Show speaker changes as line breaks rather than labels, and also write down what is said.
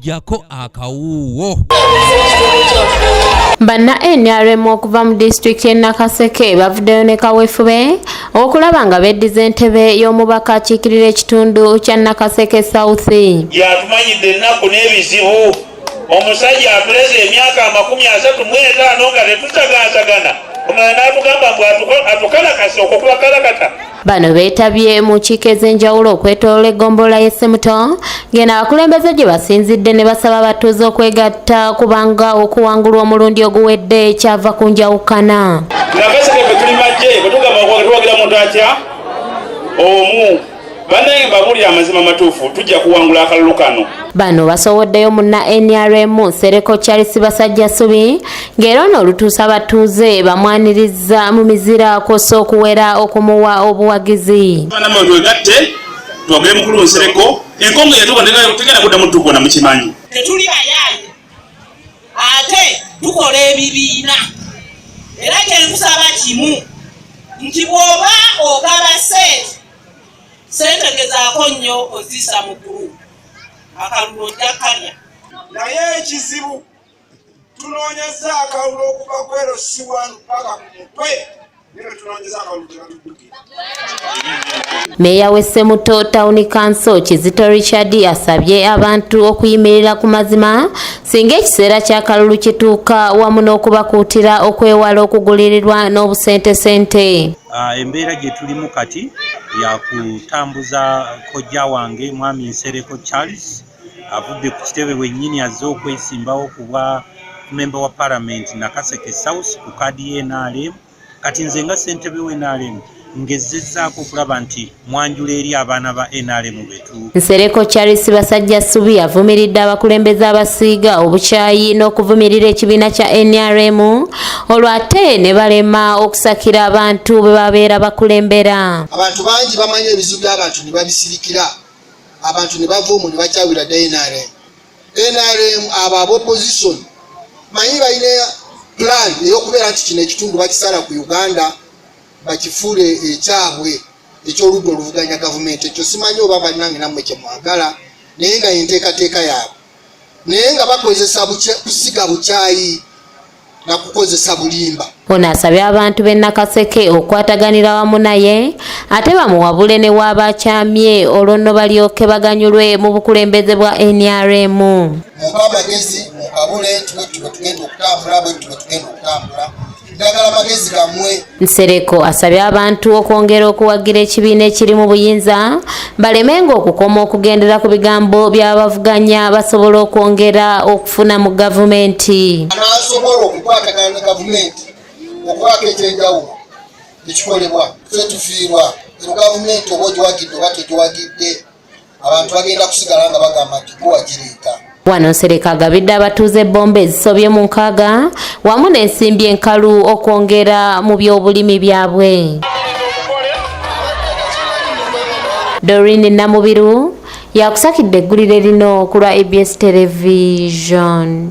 jako akawuwo.
Banna NRM okuva mu district Nakaseke bavuddeyo ne kawefube okulaba nga beddiza entebe y'omubaka akiikirira ekitundu kya Nakaseke South.
Yatumanyidde ennaku n'ebizibu. Omusajja atuleze emyaka 35 nga tetutagaatagana. Omulala n'atugamba mbu atukalakasa okukuba kalakata.
Bano beetabye mu nkiiko ez'enjawulo okwetooloola eggombolola y'Essemuto ng'eno abakulembeze gye basinzidde ne basaba abatuuze okwegatta kubanga okuwangulwa omulundi oguwedde kyava ku njawukana.
Nakaseke bwe tuli majje bwe tugamba tuwagira muntu atya omu banaye mbabulira amazima matuufu tujja kuwangula akalulu kano.
Bano basoboddeyo munna NRM Sereko Charles Basajjasubi ng'era ono olutuusa abatuuze bamwaniriza mu mizira akosa okuwera okumuwa obuwagizi.
Banama twegatte twogere mukulu Nsereko enkongo yetuba tegenda kudda mu tukona mu kimanyi.
Tetuli bayaaye ate tukola ebibiina era kyenkusaba kimu nti bw'oba ogaba sente gezaako nnyo ozisa mu ggulu akalulu ojja kalya.
Naye ekizibu tunoonyeza akalulu okuva ku LC1 mpaka ku mutwe nero tunoonyeza akalulu tebatudukira.
Meeya w'Essemuto Town Council Kizito Richard asabye abantu okuyimirira ku mazima singa ekiseera ky'akalulu kituuka wamu n'okubakuutira okwewala okugulirirwa n'obusentesente.
Embeera gye tulimu kati ya kutambuza kojja wange mwami Nsereko Charles avudde ku kitebe wennyini azze okwesimbawo kuba member wa parliament Nakaseke South ku kadi NRM. Kati nze nga ssentebe w'NRM ngezezzaako okulaba nti mwanjula eri abaana ba NRM betu.
Nsereko Charles Basajjasubi avumiridde abakulembeze abasiiga obukyayi n'okuvumirira ekibiina kya NRM olwo ate ne balema okusakira abantu bwe babeera bakulembera.
Abantu bangi bamanyi ebizibu by'abantu ne babisirikira abantu ne bava omwo ne bakyawira dda NRM aba opposition manyi balina plan ey'okubeera nti kino ekitundu bakisala ku Uganda bakifuule ekyabwe eky'oludda oluvuganya gavumenti. Ekyo simanyi oba balinange nammwe kye mwagala naye nga yenteekateeka yaabwe naye nga bakozesa kusiga bukyayi na kukozesa bulimba.
Ono asabye abantu b'e Nakaseke okwataganira wamu naye ate bamuwabule ne waabakyamye olwo nno balyoke baganyulwe mu bukulembeze bwa NRM.
Muba amagezi mukabule tuwe tugenda okutambula bwe tuwe tugenda okutambula ndagala magezi gamwe.
Nsereko asabye abantu okwongera okuwagira ekibiina ekiri mu buyinza balemenga okukoma okugendera ku bigambo by'abavuganya basobola okwongera okufuna mu gavumenti.
Anasobola okukwatagana ne gavumenti okwaka ekyenjawulo ekikolebwa ffe tufiirwa ero gavumenti oba ogiwagidde oba tegiwagidde abantu bagenda kusigala nga bagamba nti guwagireeta.
Wano Nsereko agabidde abatuuze ebbomba ezisobye mu 6 wamu n'ensimbi enkalu okwongera mu by'obulimi byabwe. Doreen Namubiru yakusakidde eggulire lino ku lwa ABS Television.